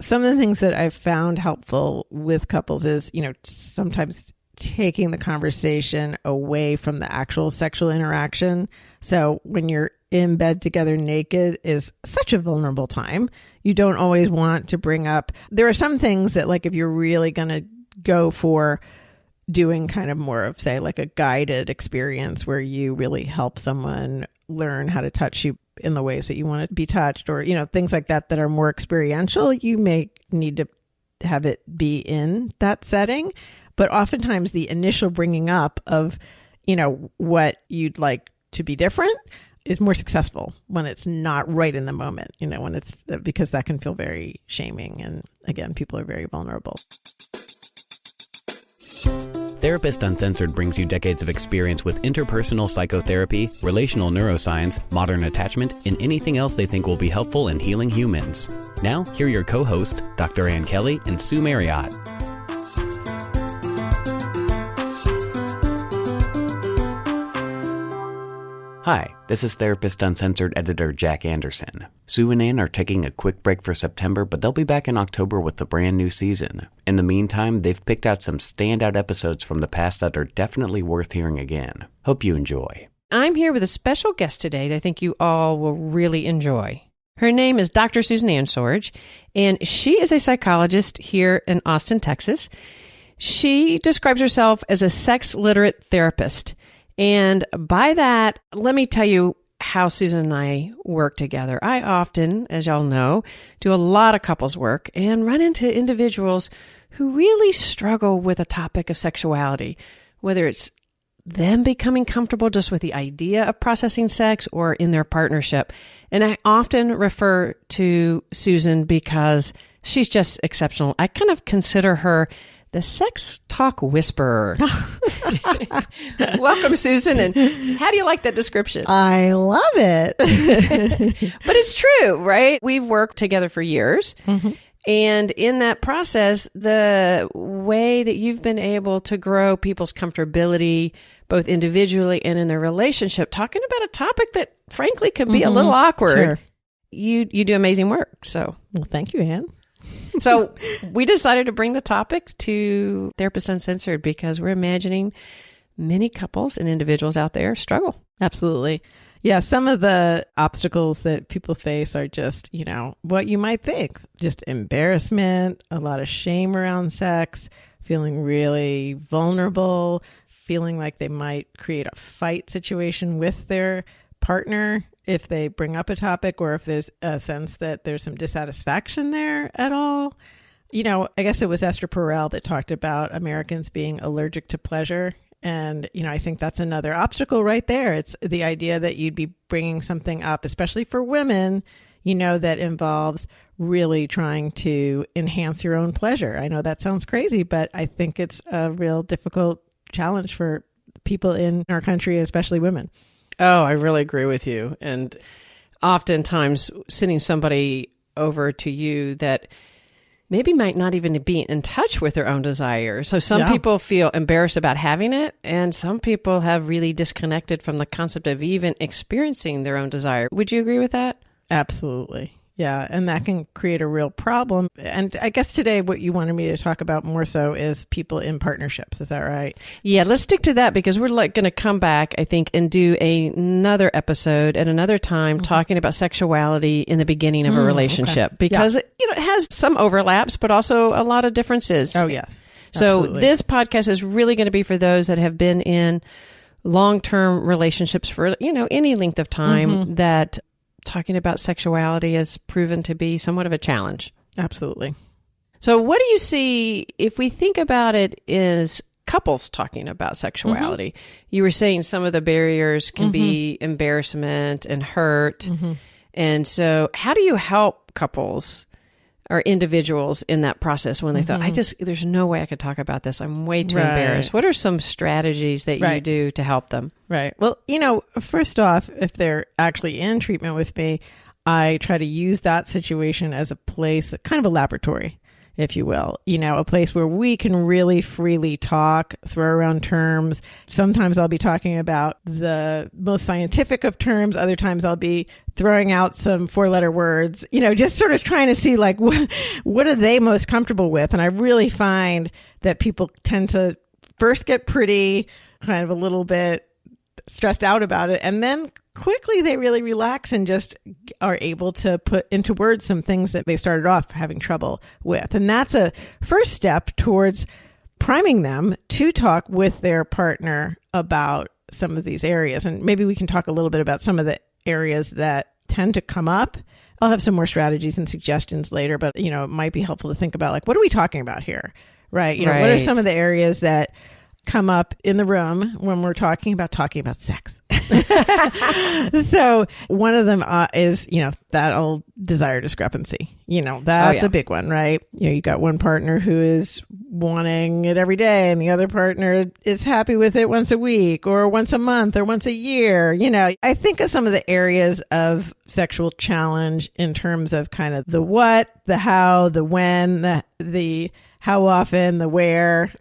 some of the things that I've found helpful with couples is, sometimes taking the conversation away from the actual sexual interaction. So when you're in bed together naked is such a vulnerable time. You don't always want to bring up, there are some things that like if you're really going to go for doing kind of more of say like a guided experience where you really help someone learn how to touch you in the ways that you want to be touched or, things like that are more experiential, you may need to have it be in that setting. But oftentimes the initial bringing up of, what you'd like to be different is more successful when it's not right in the moment, when it's because that can feel very shaming. And again, people are very vulnerable. Therapist Uncensored brings you decades of experience with interpersonal psychotherapy, relational neuroscience, modern attachment, and anything else they think will be helpful in healing humans. Now, here are your co-hosts, Dr. Ann Kelley and Sue Marriott. Hi, this is Therapist Uncensored editor Jack Anderson. Sue and Ann are taking a quick break for September, but they'll be back in October with the brand new season. In the meantime, they've picked out some standout episodes from the past that are definitely worth hearing again. Hope you enjoy. I'm here with a special guest today that I think you all will really enjoy. Her name is Dr. Susan Ansorge, and she is a psychologist here in Austin, Texas. She describes herself as a sex-literate therapist. And by that, let me tell you how Susan and I work together. I often, as y'all know, do a lot of couples work and run into individuals who really struggle with a topic of sexuality, whether it's them becoming comfortable just with the idea of processing sex or in their partnership. And I often refer to Susan because she's just exceptional. I kind of consider her the sex talk whisperer. Welcome, Susan. And how do you like that description? I love it. But it's true, right? We've worked together for years. Mm-hmm. And in that process, the way that you've been able to grow people's comfortability, both individually and in their relationship, talking about a topic that frankly could be a little awkward, sure. You do amazing work. So, well, thank you, Ann. So we decided to bring the topic to Therapist Uncensored because we're imagining many couples and individuals out there struggle. Absolutely. Yeah, some of the obstacles that people face are just, what you might think. Just embarrassment, a lot of shame around sex, feeling really vulnerable, feeling like they might create a fight situation with their partner if they bring up a topic or if there's a sense that there's some dissatisfaction there at all. I guess it was Esther Perel that talked about Americans being allergic to pleasure. And, I think that's another obstacle right there. It's the idea that you'd be bringing something up, especially for women, that involves really trying to enhance your own pleasure. I know that sounds crazy, but I think it's a real difficult challenge for people in our country, especially women. Oh, I really agree with you. And oftentimes sending somebody over to you that maybe might not even be in touch with their own desires. So some people feel embarrassed about having it, and some people have really disconnected from the concept of even experiencing their own desire. Would you agree with that? Absolutely. Yeah, and that can create a real problem. And I guess today what you wanted me to talk about more so is people in partnerships. Is that right? Yeah, let's stick to that because we're going to come back, I think, and do another episode at another time talking about sexuality in the beginning of a relationship because it has some overlaps, but also a lot of differences. Oh, yes. So Absolutely. This podcast is really going to be for those that have been in long-term relationships for, any length of time that talking about sexuality has proven to be somewhat of a challenge. Absolutely. So what do you see if we think about it as couples talking about sexuality? You were saying some of the barriers can be embarrassment and hurt. And so how do you help couples or individuals in that process when they thought, there's no way I could talk about this. I'm way too embarrassed. What are some strategies that you do to help them? Right. Well, first off, if they're actually in treatment with me, I try to use that situation as a place, kind of a laboratory. if you will, a place where we can really freely talk, throw around terms. Sometimes I'll be talking about the most scientific of terms. Other times I'll be throwing out some 4-letter words, just sort of trying to see like, what are they most comfortable with? And I really find that people tend to first get pretty kind of a little bit stressed out about it. And then quickly they really relax and just are able to put into words some things that they started off having trouble with. And that's a first step towards priming them to talk with their partner about some of these areas. And maybe we can talk a little bit about some of the areas that tend to come up. I'll have some more strategies and suggestions later, but, it might be helpful to think about like, what are we talking about here? Right? Right. What are some of the areas that come up in the room when we're talking about sex? So one of them is, that old desire discrepancy. That's a big one, right? You got one partner who is wanting it every day and the other partner is happy with it once a week or once a month or once a year. I think of some of the areas of sexual challenge in terms of kind of the what, the how, the when, the how often, the where,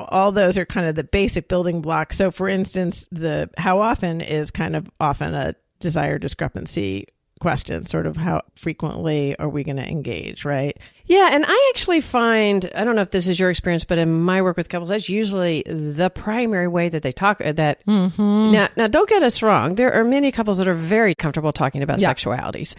all those are kind of the basic building blocks. So for instance, the how often is kind of often a desire discrepancy question, sort of how frequently are we going to engage, right? Yeah. And I actually find, I don't know if this is your experience, but in my work with couples, that's usually the primary way that they talk. That Now, don't get us wrong. There are many couples that are very comfortable talking about sexualities,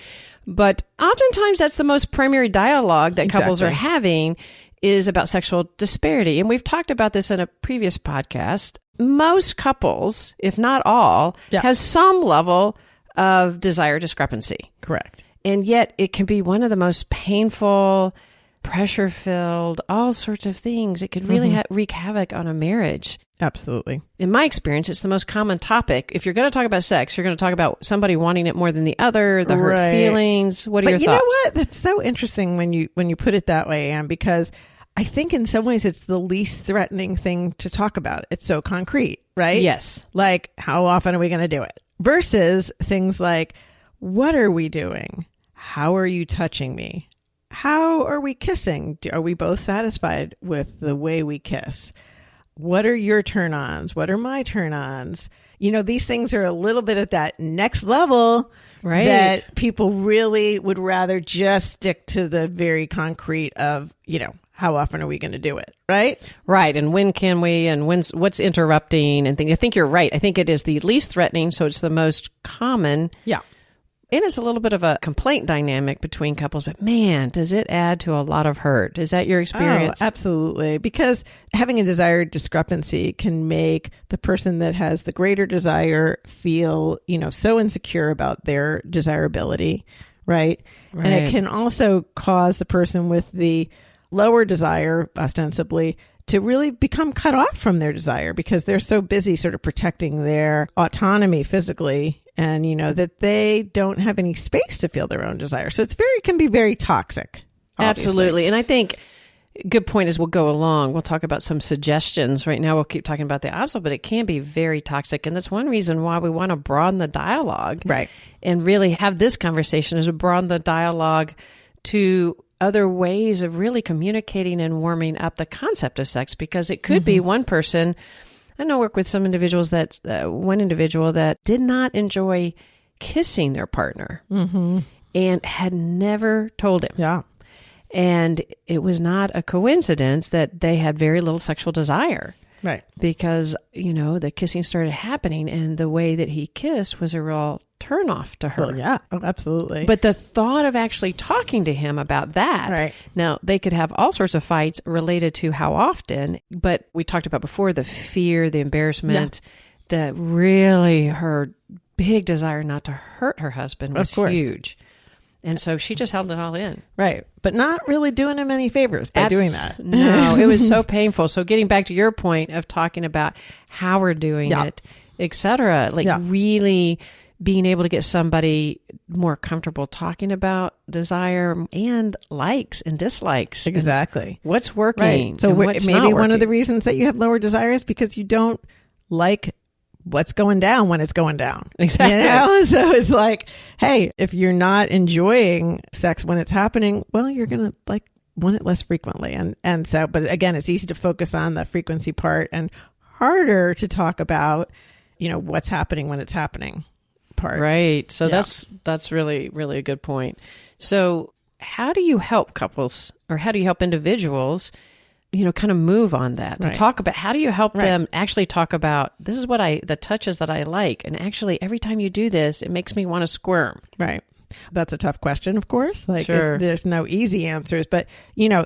but oftentimes that's the most primary dialogue that couples are having is about sexual disparity. And we've talked about this in a previous podcast. Most couples, if not all, has some level of desire discrepancy. Correct. And yet it can be one of the most painful, pressure-filled, all sorts of things. It could really wreak havoc on a marriage. Absolutely. In my experience, it's the most common topic. If you're going to talk about sex, you're going to talk about somebody wanting it more than the other, the hurt feelings. What are your thoughts? But you know what? That's so interesting when you put it that way, Anne, because I think in some ways it's the least threatening thing to talk about. It's so concrete, right? Yes. Like, how often are we going to do it? Versus things like, what are we doing? How are you touching me? How are we kissing? Are we both satisfied with the way we kiss? What are your turn-ons? What are my turn-ons? These things are a little bit at that next level, right? That people really would rather just stick to the very concrete of, how often are we going to do it? Right? Right. And when can we, and what's interrupting and things. I think you're right. I think it is the least threatening. So it's the most common. Yeah. And it's a little bit of a complaint dynamic between couples, but man, does it add to a lot of hurt? Is that your experience? Oh, absolutely. Because having a desire discrepancy can make the person that has the greater desire feel, so insecure about their desirability, right? And it can also cause the person with the lower desire, ostensibly, to really become cut off from their desire because they're so busy sort of protecting their autonomy physically and, that they don't have any space to feel their own desire. So can be very toxic. Obviously. Absolutely. And I think good point as we'll go along. We'll talk about some suggestions. Right now, we'll keep talking about the opposite, but it can be very toxic. And that's one reason why we want to broaden the dialogue. Right. And really have this conversation is to broaden the dialogue to other ways of really communicating and warming up the concept of sex, because it could be one person. I know I work with some individuals that one individual that did not enjoy kissing their partner and had never told him. Yeah. And it was not a coincidence that they had very little sexual desire. Right. Because, the kissing started happening and the way that he kissed was a real turnoff to her. Well, yeah, absolutely. But the thought of actually talking to him about that, right. Now they could have all sorts of fights related to how often, but we talked about before the fear, the embarrassment, that really her big desire not to hurt her husband was huge. And so she just held it all in. Right. But not really doing him any favors by doing that. No, it was so painful. So getting back to your point of talking about how we're doing it, et cetera, really being able to get somebody more comfortable talking about desire and likes and dislikes. Exactly. What's working. Right. So maybe one of the reasons that you have lower desire is because you don't like what's going down when it's going down. Exactly. So it's like, hey, if you're not enjoying sex when it's happening, well, you're going to want it less frequently. And so, but again, it's easy to focus on the frequency part and harder to talk about, what's happening when it's happening part. Right. So that's really, really a good point. So how do you help couples, or how do you help individuals, kind of move on that to talk about, how do you help them actually talk about, this is what the touches that I like. And actually every time you do this, it makes me want to squirm. Right. That's a tough question, of course. Sure. There's no easy answers, but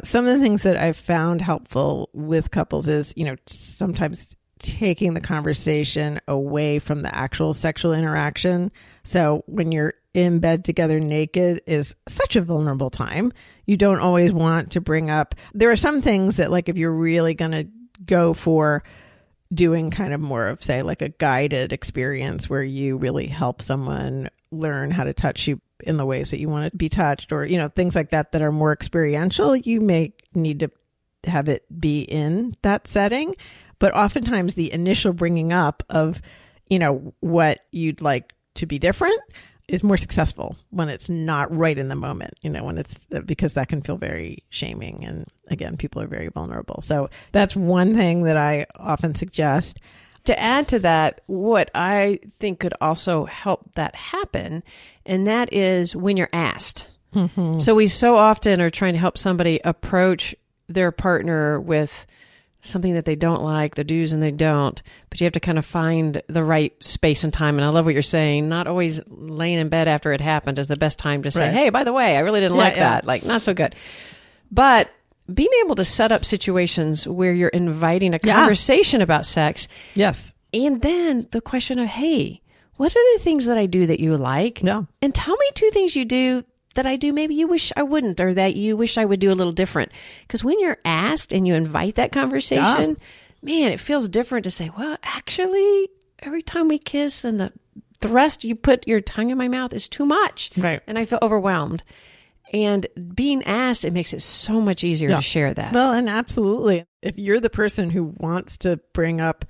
some of the things that I've found helpful with couples is, sometimes taking the conversation away from the actual sexual interaction. So when you're in bed together naked is such a vulnerable time. You don't always want to bring up, there are some things that if you're really going to go for doing kind of more of, say, like a guided experience where you really help someone learn how to touch you in the ways that you want to be touched, or, things like that are more experiential, you may need to have it be in that setting. But oftentimes the initial bringing up of, what you'd like to be different is more successful when it's not right in the moment, when it's, because that can feel very shaming. And again, people are very vulnerable. So that's one thing that I often suggest. To add to that, what I think could also help that happen, and that is when you're asked. Mm-hmm. So we so often are trying to help somebody approach their partner with something that they don't like, the do's and they don't, but you have to kind of find the right space and time. And I love what you're saying. Not always laying in bed after it happened is the best time to say, hey, by the way, I really didn't like that. Not so good. But being able to set up situations where you're inviting a conversation about sex. Yes. And then the question of, hey, what are the things that I do that you like? Yeah. And tell me 2 things you do that I do maybe you wish I wouldn't, or that you wish I would do a little different. Because when you're asked and you invite that conversation, man, it feels different to say, well, actually, every time we kiss and the thrust you put your tongue in my mouth is too much. Right. And I feel overwhelmed. And being asked, it makes it so much easier to share that. Well, and absolutely. If you're the person who wants to bring up,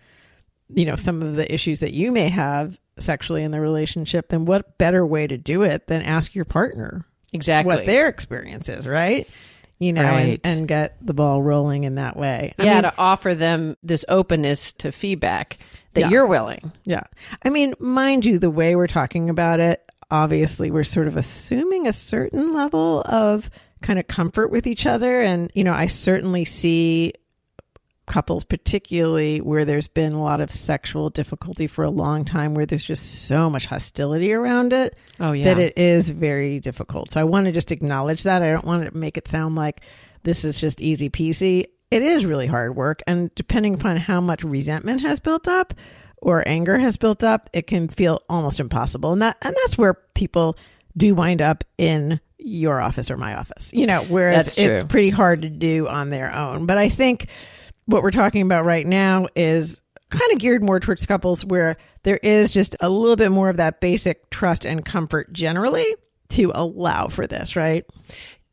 some of the issues that you may have sexually in the relationship, then what better way to do it than ask your partner exactly what their experience is, right? And get the ball rolling in that way. I mean, to offer them this openness to feedback that you're willing. Yeah. I mean, mind you, the way we're talking about it, obviously we're sort of assuming a certain level of kind of comfort with each other. And, I certainly see couples, particularly where there's been a lot of sexual difficulty for a long time, where there's just so much hostility around it that it is very difficult. So I want to just acknowledge that. I don't want to make it sound like this is just easy peasy. It is really hard work. And depending upon how much resentment has built up or anger has built up, it can feel almost impossible. And that's where people do wind up in your office or my office, where it's pretty hard to do on their own. But I think what we're talking about right now is kind of geared more towards couples where there is just a little bit more of that basic trust and comfort generally to allow for this, right?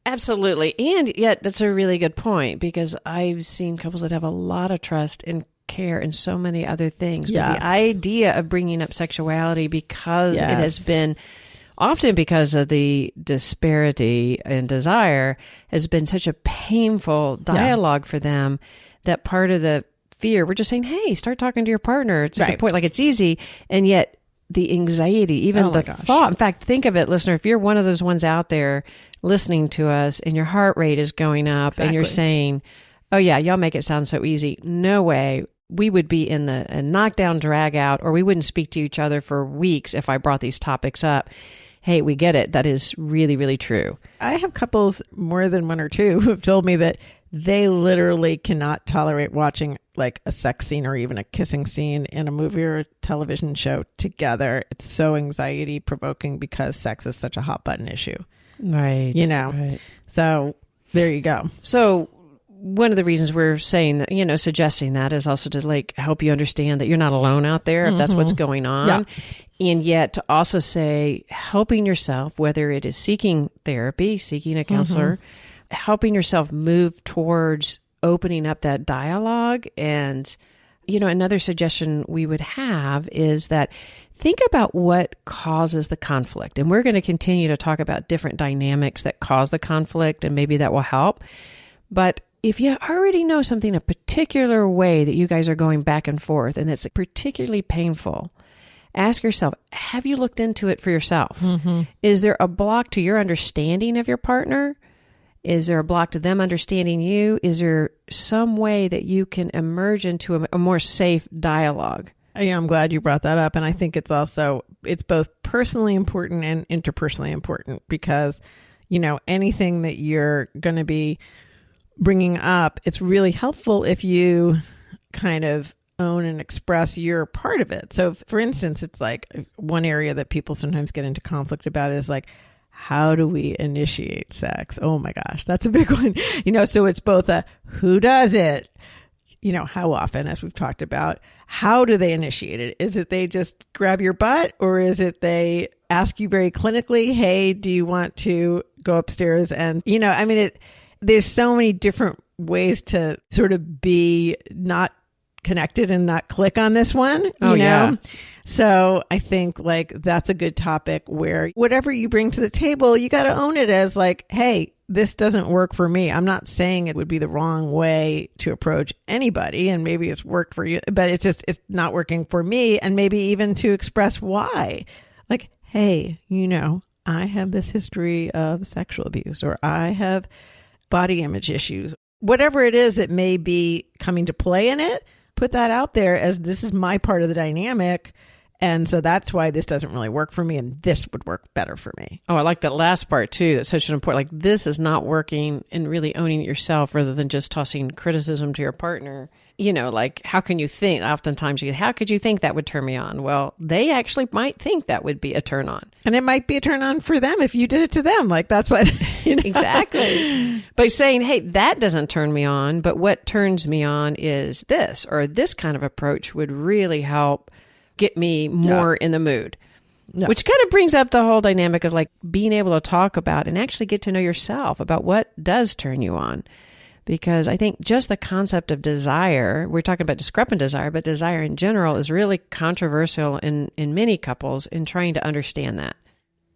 Absolutely. And yet that's a really good point, because I've seen couples that have a lot of trust and care and so many other things. Yes. But the idea of bringing up sexuality, because it has been often because of the disparity in desire, has been such a painful dialogue for them, that part of the fear, we're just saying, hey, start talking to your partner. It's a good point. It's easy. And yet the anxiety, even the thought, in fact, think of it, listener, if you're one of those ones out there listening to us and your heart rate is going up and you're saying, oh yeah, y'all make it sound so easy. No way. We would be in a knockdown, drag out, or we wouldn't speak to each other for weeks if I brought these topics up. Hey, we get it. That is really, really true. I have couples, more than 1 or 2, who have told me that they literally cannot tolerate watching like a sex scene or even a kissing scene in a movie or a television show together. It's so anxiety provoking because sex is such a hot button issue. Right. Right. So there you go. So one of the reasons we're saying that, suggesting that is also to help you understand that you're not alone out there if that's what's going on. Yeah. And yet to also say, helping yourself, whether it is seeking therapy, seeking a counselor, helping yourself move towards opening up that dialogue. And, another suggestion we would have is that think about what causes the conflict. And we're going to continue to talk about different dynamics that cause the conflict, and maybe that will help. But if you already know something, a particular way that you guys are going back and forth, and it's particularly painful, ask yourself, have you looked into it for yourself? Mm-hmm. Is there a block to your understanding of your partner? Is there a block to them understanding you? Is there some way that you can emerge into a more safe dialogue? Yeah, I'm glad you brought that up. And I think it's both personally important and interpersonally important because, anything that you're going to be bringing up, it's really helpful if you kind of own and express your part of it. So for instance, it's like one area that people sometimes get into conflict about is like, how do we initiate sex? Oh my gosh, that's a big one. So it's both a who does it, how often, as we've talked about, how do they initiate it? Is it they just grab your butt, or is it they ask you very clinically, hey, do you want to go upstairs? And, there's so many different ways to sort of be not connected and not click on this one, you know? Yeah. So I think like that's a good topic where whatever you bring to the table, you got to own it as like, hey, this doesn't work for me. I'm not saying it would be the wrong way to approach anybody, and maybe it's worked for you, but it's not working for me. And maybe even to express why, like, hey, I have this history of sexual abuse, or I have body image issues, whatever it is that may be coming to play in it. Put that out there as this is my part of the dynamic. And so that's why this doesn't really work for me, and this would work better for me. Oh, I like that last part too. That's such an important, like this is not working, and really owning it yourself rather than just tossing criticism to your partner. Like how can you think, oftentimes you get, how could you think that would turn me on? Well, they actually might think that would be a turn on. And it might be a turn on for them if you did it to them. Like that's what, Exactly. By saying, hey, that doesn't turn me on, but what turns me on is this, or this kind of approach would really help get me more in the mood. Yeah. Which kind of brings up the whole dynamic of like being able to talk about and actually get to know yourself about what does turn you on. Because I think just the concept of desire, we're talking about discrepant desire, but desire in general is really controversial in many couples in trying to understand that.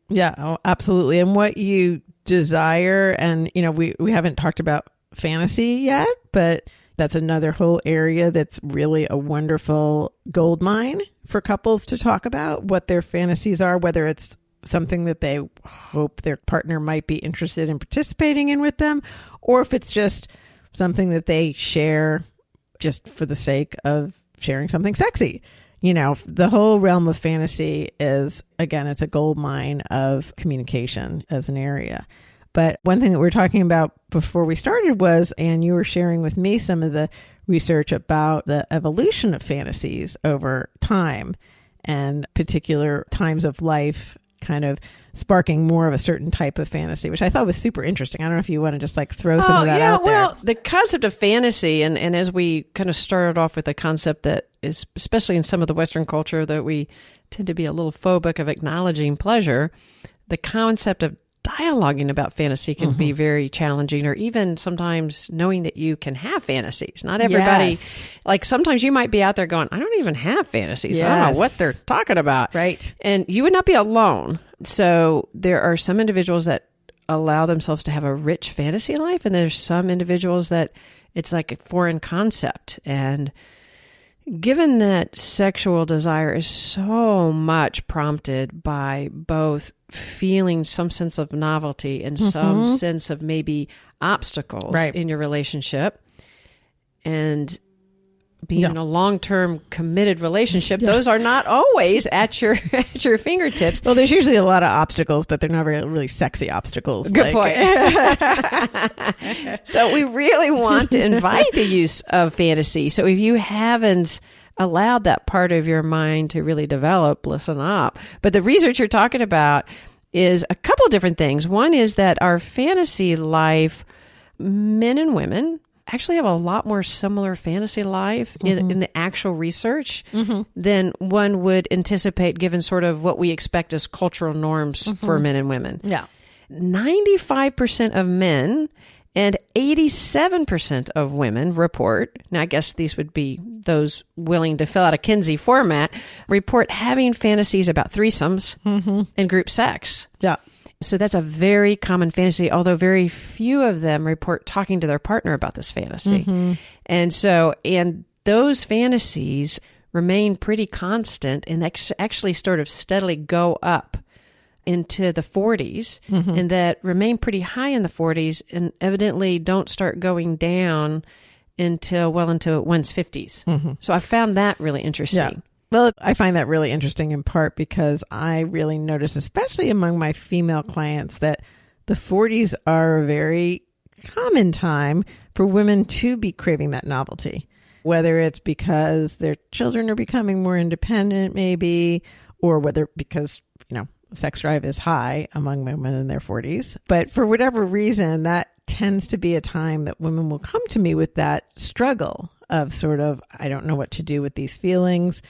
Yeah, absolutely. And what you desire, and we haven't talked about fantasy yet, but that's another whole area that's really a wonderful goldmine for couples to talk about what their fantasies are, whether it's something that they hope their partner might be interested in participating in with them, or if it's just something that they share just for the sake of sharing something sexy. The whole realm of fantasy is, again, it's a goldmine of communication as an area. But one thing that we were talking about before we started was, and you were sharing with me some of the research about the evolution of fantasies over time and particular times of life kind of sparking more of a certain type of fantasy, which I thought was super interesting. I don't know if you want to just like throw some of that out there. Well, the concept of fantasy, and as we kind of started off with the concept that is, especially in some of the Western culture, that we tend to be a little phobic of acknowledging pleasure, the concept of dialoguing about fantasy can be very challenging, or even sometimes knowing that you can have fantasies. Not everybody, like sometimes you might be out there going, I don't even have fantasies. Yes. I don't know what they're talking about. Right. And you would not be alone. So there are some individuals that allow themselves to have a rich fantasy life, and there's some individuals that it's like a foreign concept. And given that sexual desire is so much prompted by both feeling some sense of novelty and some sense of maybe obstacles in your relationship, and being in a long-term committed relationship, those are not always at your fingertips. Well, there's usually a lot of obstacles, but they're not really sexy obstacles. Good point. So we really want to invite the use of fantasy. So if you haven't allowed that part of your mind to really develop, listen up. But the research you're talking about is a couple of different things. One is that our fantasy life, men and women actually have a lot more similar fantasy life in the actual research than one would anticipate, given sort of what we expect as cultural norms for men and women. Yeah. 95% of men and 87% of women report, now I guess these would be those willing to fill out a Kinsey format, report having fantasies about threesomes and group sex. Yeah. So that's a very common fantasy, although very few of them report talking to their partner about this fantasy. And those fantasies remain pretty constant and actually sort of steadily go up into the 40s and that remain pretty high in the 40s and evidently don't start going down until well into one's 50s. So I found that really interesting. Yeah. Well, I find that really interesting in part because I really notice, especially among my female clients, that the 40s are a very common time for women to be craving that novelty, whether it's because their children are becoming more independent, maybe, or whether because, sex drive is high among women in their 40s. But for whatever reason, that tends to be a time that women will come to me with that struggle of sort of, I don't know what to do with these feelings,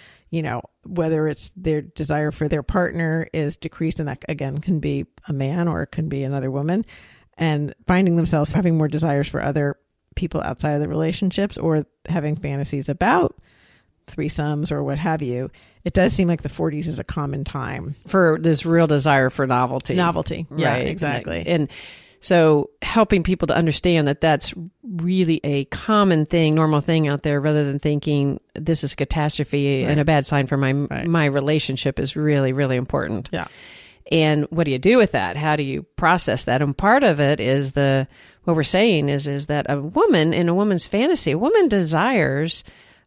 whether it's their desire for their partner is decreased, and that again can be a man or it can be another woman, and finding themselves having more desires for other people outside of the relationships or having fantasies about threesomes or what have you. It does seem like the 40s is a common time for this real desire for novelty. Yeah, exactly. And so helping people to understand that that's really a common thing, normal thing out there, rather than thinking this is a catastrophe and a bad sign for my relationship is really, really important. Yeah. And what do you do with that? How do you process that? And part of it is what we're saying is that a woman in a woman's fantasy, a woman desires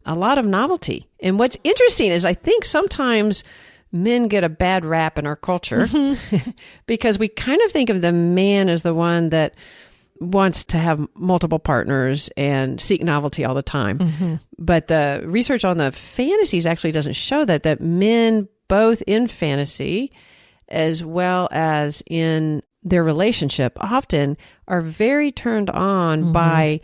a lot of novelty. And what's interesting is I think sometimes men get a bad rap in our culture because we kind of think of the man as the one that wants to have multiple partners and seek novelty all the time. But the research on the fantasies actually doesn't show that men, both in fantasy as well as in their relationship, often are very turned on by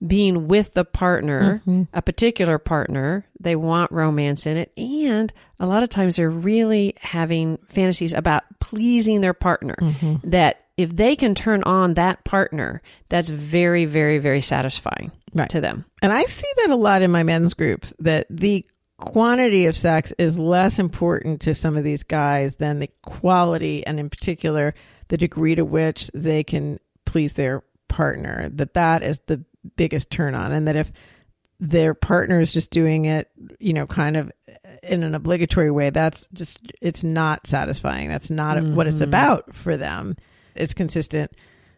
being with the partner, a particular partner. They want romance in it. And a lot of times they're really having fantasies about pleasing their partner, that if they can turn on that partner, that's very, very, very satisfying to them. And I see that a lot in my men's groups, that the quantity of sex is less important to some of these guys than the quality, and in particular, the degree to which they can please their partner, that is the biggest turn on. And that if their partner is just doing it, kind of in an obligatory way, it's not satisfying. That's not what it's about for them. It's consistent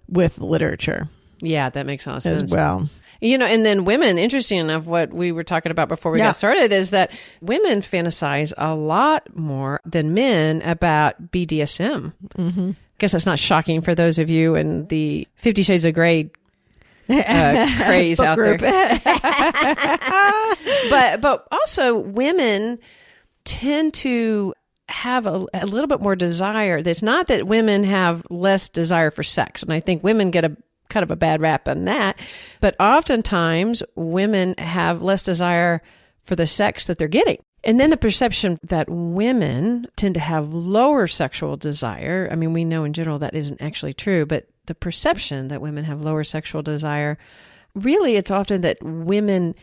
with literature. Yeah, that makes a lot of sense. As well. And then women, interesting enough, what we were talking about before we got started is that women fantasize a lot more than men about BDSM. I guess that's not shocking for those of you in the 50 Shades of Grey craze out there. But also women tend to have a little bit more desire. It's not that women have less desire for sex. And I think women get a kind of a bad rap on that. But oftentimes women have less desire for the sex that they're getting. And then the perception that women tend to have lower sexual desire. I mean, we know in general that isn't actually true, but the perception that women have lower sexual desire, really it's often that women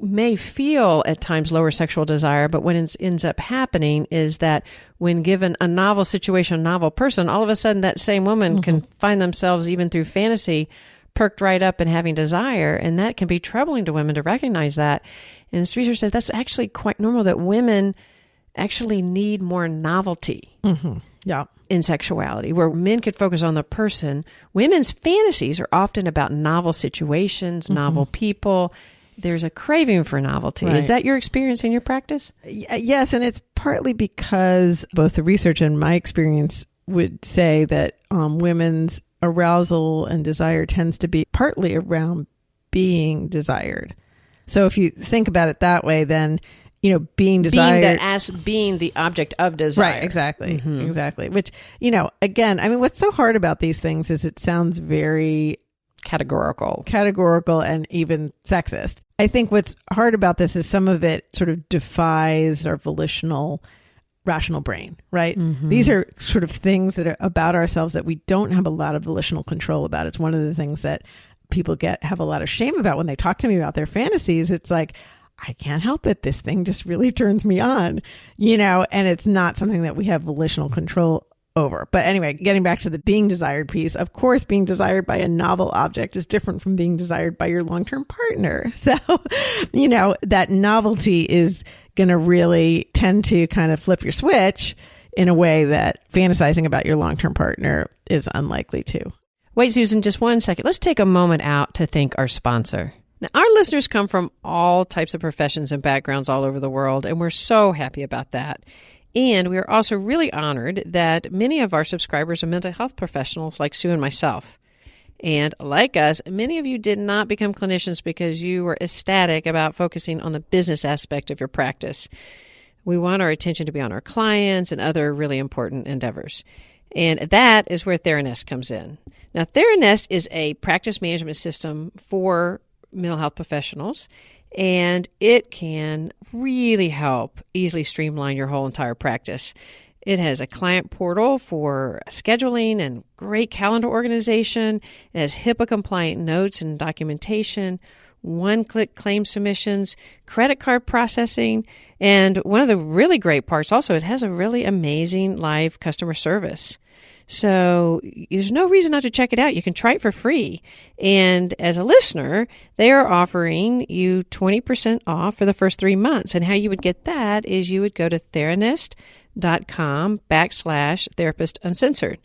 may feel at times lower sexual desire, but what ends up happening is that when given a novel situation, a novel person, all of a sudden that same woman can find themselves, even through fantasy, perked right up and having desire. And that can be troubling to women to recognize that. And this research says that's actually quite normal, that women actually need more novelty in sexuality, where men could focus on the person. Women's fantasies are often about novel situations, novel people. There's a craving for novelty. Right. Is that your experience in your practice? Yes, and it's partly because both the research and my experience would say that women's arousal and desire tends to be partly around being desired. So if you think about it that way, then, being desired. Being the object of desire. Right, exactly. Exactly. Which, again, I mean, what's so hard about these things is it sounds very categorical and even sexist. I think what's hard about this is some of it sort of defies our volitional, rational brain, right? These are sort of things that are about ourselves that we don't have a lot of volitional control about. It's one of the things that people have a lot of shame about when they talk to me about their fantasies. It's like, I can't help it. This thing just really turns me on, and it's not something that we have volitional control over. But anyway, getting back to the being desired piece, of course, being desired by a novel object is different from being desired by your long-term partner. So, that novelty is going to really tend to kind of flip your switch in a way that fantasizing about your long-term partner is unlikely to. Wait, Susan, just one second. Let's take a moment out to thank our sponsor. Now, our listeners come from all types of professions and backgrounds all over the world, and we're so happy about that. And we are also really honored that many of our subscribers are mental health professionals like Sue and myself. And like us, many of you did not become clinicians because you were ecstatic about focusing on the business aspect of your practice. We want our attention to be on our clients and other really important endeavors. And that is where Theraness comes in. Now, Theraness is a practice management system for mental health professionals, and it can really help easily streamline your whole entire practice. It has a client portal for scheduling and great calendar organization. It has HIPAA-compliant notes and documentation, one-click claim submissions, credit card processing, and one of the really great parts also, it has a really amazing live customer service. So there's no reason not to check it out. You can try it for free. And as a listener, they are offering you 20% off for the first 3 months. And how you would get that is you would go to Theraness.com/Therapist Uncensored.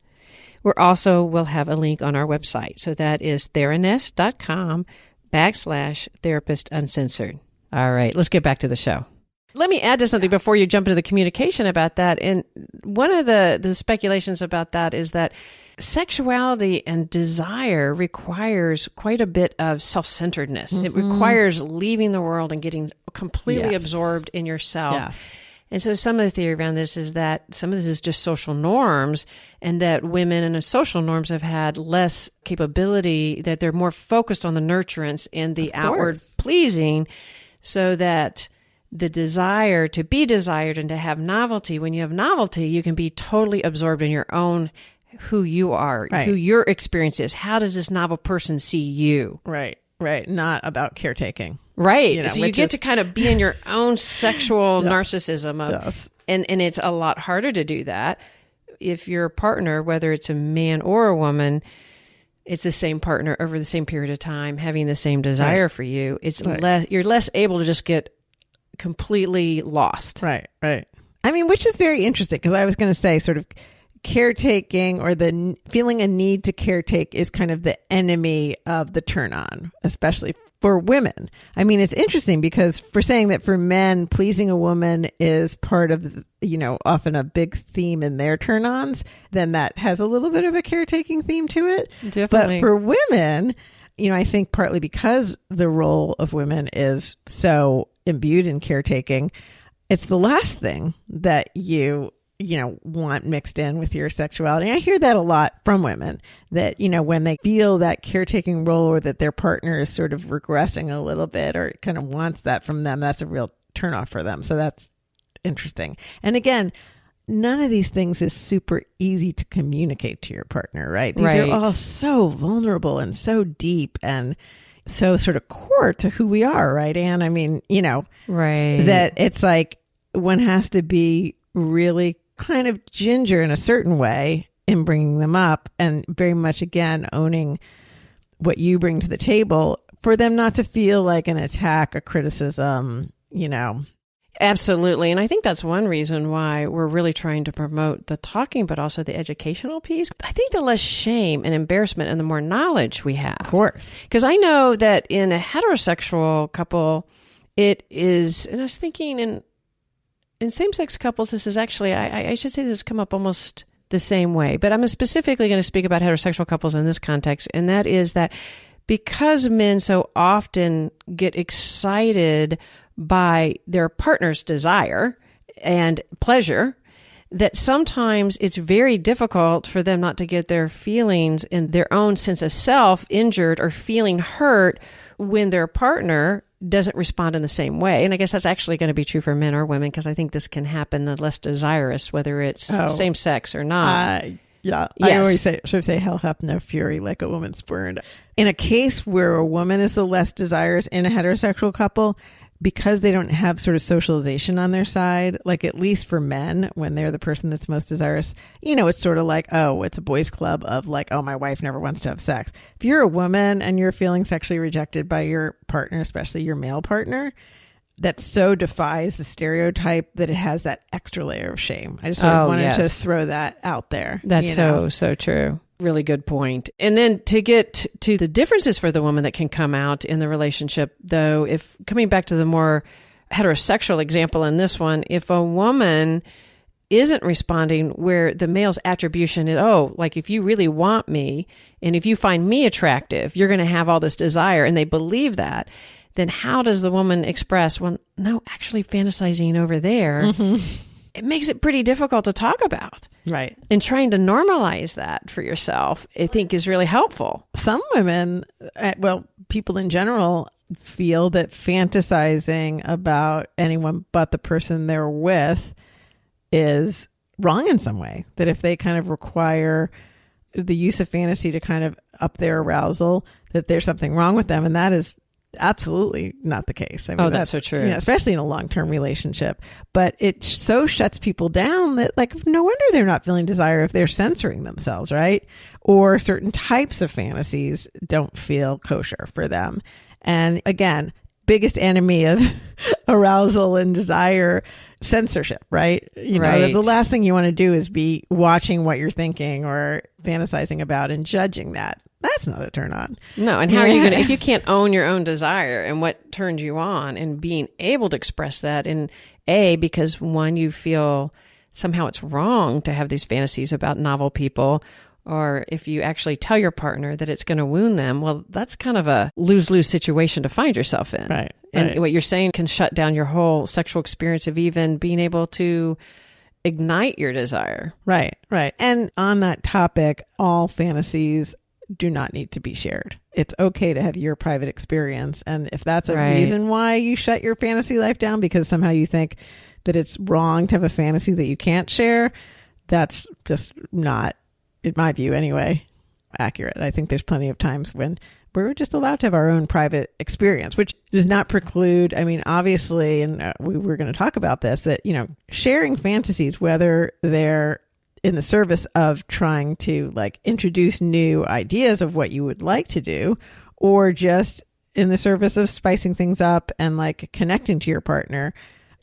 We're also will have a link on our website. So that is Theraness.com/Therapist Uncensored. All right, let's get back to the show. Let me add to something before you jump into the communication about that. And one of the speculations about that is that sexuality and desire requires quite a bit of self-centeredness. Mm-hmm. It requires leaving the world and getting completely absorbed in yourself. Yes. And so some of the theory around this is that some of this is just social norms, and that women in the social norms have had less capability, that they're more focused on the nurturance and the outward pleasing, so that the desire to be desired and to have novelty. When you have novelty, you can be totally absorbed in your own, who you are, who your experience is. How does this novel person see you? Right. Not about caretaking. Right. So you get to kind of be in your own sexual narcissism. And it's a lot harder to do that if your partner, whether it's a man or a woman, it's the same partner over the same period of time, having the same desire for you. It's you're less able to just get completely lost. Right. I mean, which is very interesting, because I was going to say sort of caretaking, or the feeling a need to caretake, is kind of the enemy of the turn on, especially for women. I mean, it's interesting because for saying that for men, pleasing a woman is part of, often a big theme in their turn ons, then that has a little bit of a caretaking theme to it. Definitely. But for women, I think partly because the role of women is so imbued in caretaking, it's the last thing that you want mixed in with your sexuality. And I hear that a lot from women, that, when they feel that caretaking role, or that their partner is sort of regressing a little bit, or kind of wants that from them, that's a real turnoff for them. So that's interesting. And again, none of these things is super easy to communicate to your partner, right? These are all so vulnerable and so deep and so sort of core to who we are, right, Anne? I mean, that it's like one has to be really kind of ginger in a certain way in bringing them up, and very much, again, owning what you bring to the table, for them not to feel like an attack, a criticism, Absolutely. And I think that's one reason why we're really trying to promote the talking, but also the educational piece. I think the less shame and embarrassment and the more knowledge we have. Of course. Because I know that in a heterosexual couple, it is, and I was thinking in same-sex couples, this is actually, I should say this has come up almost the same way, but I'm specifically going to speak about heterosexual couples in this context. And that is that because men so often get excited by their partner's desire and pleasure, that sometimes it's very difficult for them not to get their feelings and their own sense of self injured or feeling hurt when their partner doesn't respond in the same way. And I guess that's actually going to be true for men or women, because I think this can happen the less desirous, whether it's same sex or not. Yeah. Yes. I always say, hell hath no fury like a woman spurned. In a case where a woman is the less desirous in a heterosexual couple, because they don't have sort of socialization on their side, like at least for men, when they're the person that's most desirous, it's sort of like, oh, it's a boys club of like, oh, my wife never wants to have sex. If you're a woman and you're feeling sexually rejected by your partner, especially your male partner, that so defies the stereotype that it has that extra layer of shame. I just sort of wanted to throw that out there. That's so true. Really good point. And then to get to the differences for the woman that can come out in the relationship, though, if coming back to the more heterosexual example in this one, if a woman isn't responding where the male's attribution is, like if you really want me and if you find me attractive, you're going to have all this desire, and they believe that, then how does the woman express, well, no, actually fantasizing over there, it makes it pretty difficult to talk about. Right. And trying to normalize that for yourself, I think, is really helpful. Some women, people in general, feel that fantasizing about anyone but the person they're with is wrong in some way. That if they kind of require the use of fantasy to kind of up their arousal, that there's something wrong with them. And that is absolutely not the case. I mean, that's so true. Especially in a long-term relationship. But it so shuts people down that, like, no wonder they're not feeling desire if they're censoring themselves, right? Or certain types of fantasies don't feel kosher for them. And again, biggest enemy of arousal and desire, censorship, right? Right. The last thing you want to do is be watching what you're thinking or fantasizing about and judging that. That's not a turn on. No. And how are you going to, if you can't own your own desire and what turns you on, and being able to express that in because one, you feel somehow it's wrong to have these fantasies about novel people, or if you actually tell your partner that it's going to wound them, well, that's kind of a lose-lose situation to find yourself in. Right. And what you're saying can shut down your whole sexual experience of even being able to ignite your desire. Right. And on that topic, all fantasies do not need to be shared. It's okay to have your private experience. And if that's a reason why you shut your fantasy life down because somehow you think that it's wrong to have a fantasy that you can't share, that's just not, in my view anyway, accurate. I think there's plenty of times when we're just allowed to have our own private experience, which does not preclude, obviously, and we were going to talk about this, that, sharing fantasies, whether they're in the service of trying to like introduce new ideas of what you would like to do, or just in the service of spicing things up and like connecting to your partner,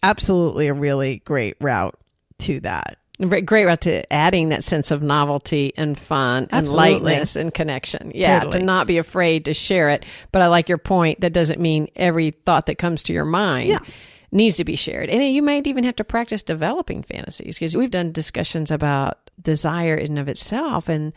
absolutely a really great route to that. Great route to adding that sense of novelty and fun and lightness and connection. Yeah, totally. To not be afraid to share it. But I like your point. That doesn't mean every thought that comes to your mind needs to be shared. And you might even have to practice developing fantasies, because we've done discussions about desire in and of itself. And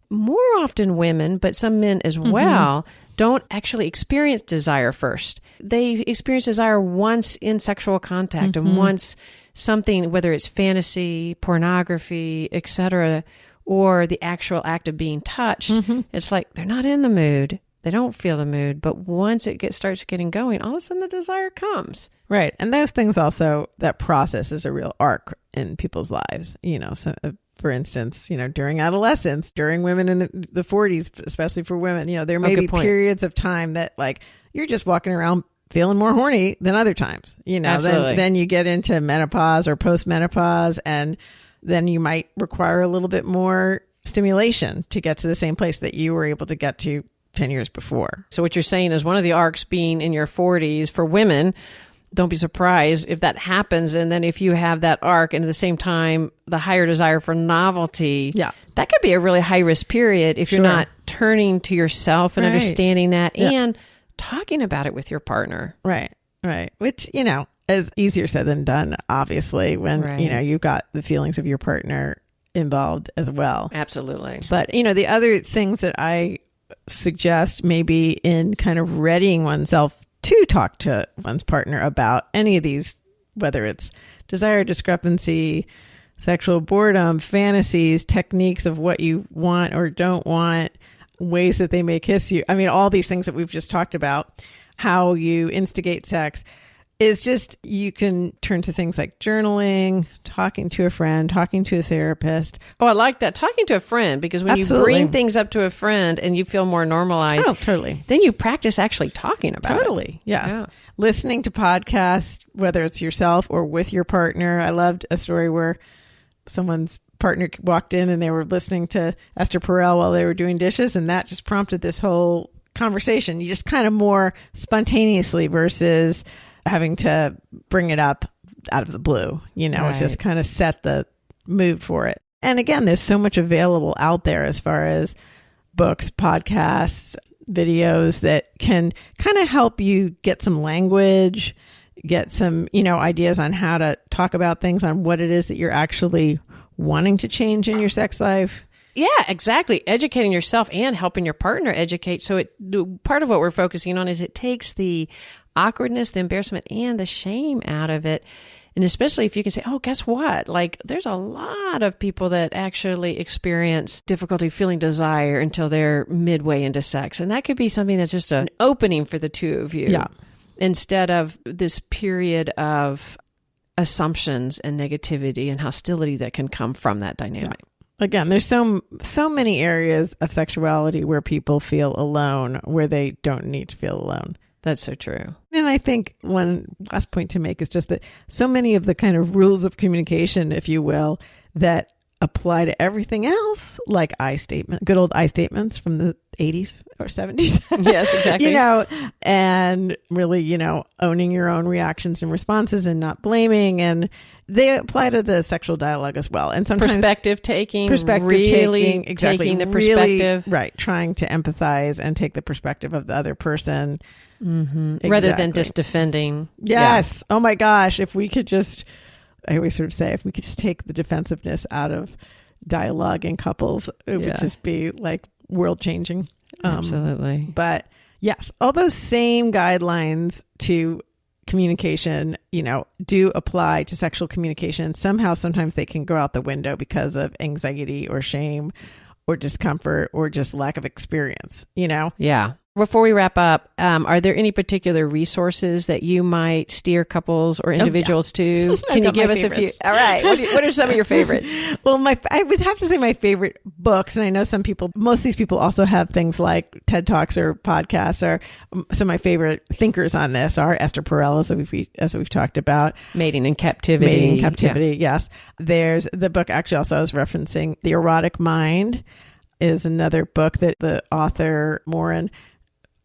more often women, but some men as well, don't actually experience desire first. They experience desire once in sexual contact and once something, whether it's fantasy, pornography, etc., or the actual act of being touched. It's like they're not in the mood. They don't feel the mood. But once it starts getting going, all of a sudden the desire comes. Right. And those things also, that process is a real arc in people's lives. So for instance, during adolescence, during women in the 40s, especially for women, there may be periods of time that like you're just walking around feeling more horny than other times, then you get into menopause or post-menopause, and then you might require a little bit more stimulation to get to the same place that you were able to get to 10 years before. So what you're saying is one of the arcs being in your 40s for women, don't be surprised if that happens. And then if you have that arc and at the same time, the higher desire for novelty, that could be a really high risk period if you're not turning to yourself and understanding that and talking about it with your partner. Right. Which, is easier said than done, obviously, when, you've got the feelings of your partner involved as well. Absolutely. But, the other things that I suggest maybe in kind of readying oneself to talk to one's partner about any of these, whether it's desire discrepancy, sexual boredom, fantasies, techniques of what you want or don't want, ways that they may kiss you. All these things that we've just talked about, how you instigate sex. is just you can turn to things like journaling, talking to a friend, talking to a therapist. Oh, I like that. Talking to a friend, because when Absolutely. you bring things up to a friend and you feel more normalized, Totally. then you practice actually talking about it. Totally. Yes. Yeah. Listening to podcasts, whether it's yourself or with your partner. I loved a story where someone's partner walked in and they were listening to Esther Perel while they were doing dishes, and that just prompted this whole conversation. You just kind of more spontaneously versus having to bring it up out of the blue, Right. just kind of set the mood for it. And again, there's so much available out there as far as books, podcasts, videos that can kind of help you get some language, get some, ideas on how to talk about things, on what it is that you're actually wanting to change in your sex life. Yeah, exactly. Educating yourself and helping your partner educate. So part of what we're focusing on is it takes the awkwardness, the embarrassment, and the shame out of it. And especially if you can say, oh, guess what? Like, there's a lot of people that actually experience difficulty feeling desire until they're midway into sex. And that could be something that's just an opening for the two of you. Yeah. Instead of this period of assumptions and negativity and hostility that can come from that dynamic. Yeah. Again, there's so many areas of sexuality where people feel alone, where they don't need to feel alone. That's so true. And I think one last point to make is just that so many of the kind of rules of communication, if you will, that apply to everything else, like good old I statements from the 80s or 70s. Yes, exactly. And really, owning your own reactions and responses and not blaming. And they apply to the sexual dialogue as well. And sometimes Perspective taking, exactly, taking the perspective. Really, right. Trying to empathize and take the perspective of the other person. Mm-hmm. Exactly. Rather than just defending. Yes. Yeah. Oh my gosh. If we could I always sort of say, if we could just take the defensiveness out of dialogue in couples, it would just be like world changing. Absolutely. But yes, all those same guidelines to communication, do apply to sexual communication. Somehow, sometimes they can go out the window because of anxiety or shame or discomfort or just lack of experience, Yeah. Before we wrap up, are there any particular resources that you might steer couples or individuals to? Can you give us favorites. a few? All right. What are some of your favorites? Well, I would have to say my favorite books, and I know most of these people also have things like TED Talks or podcasts, or some of my favorite thinkers on this are Esther Perel, as we've talked about. Mating in Captivity. Yes. There's the book, actually, also I was referencing, The Erotic Mind is another book that the author, Morin,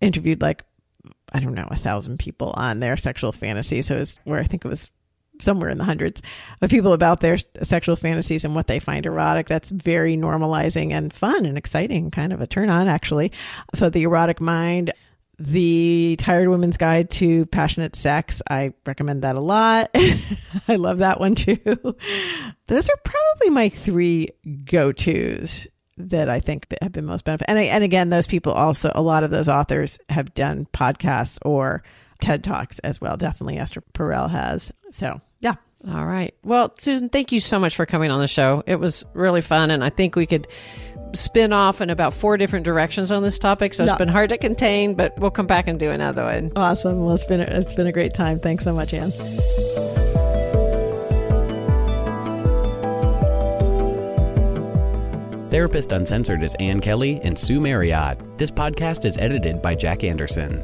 interviewed 1,000 people on their sexual fantasy. So it's where I think it was somewhere in the hundreds of people about their sexual fantasies and what they find erotic. That's very normalizing and fun and exciting, kind of a turn on, actually. So The Erotic Mind, The Tired Woman's Guide to Passionate Sex. I recommend that a lot. I love that one too. Those are probably my 3 go-tos that I think have been most beneficial. And again, those people also, a lot of those authors have done podcasts or TED Talks as well. Definitely Esther Perel has. So, yeah. All right. Well, Susan, thank you so much for coming on the show. It was really fun. And I think we could spin off in about 4 different directions on this topic. So it's been hard to contain, but we'll come back and do another one. Awesome. Well, it's been a great time. Thanks so much, Anne. Therapist Uncensored is Ann Kelley and Sue Marriott. This podcast is edited by Jack Anderson.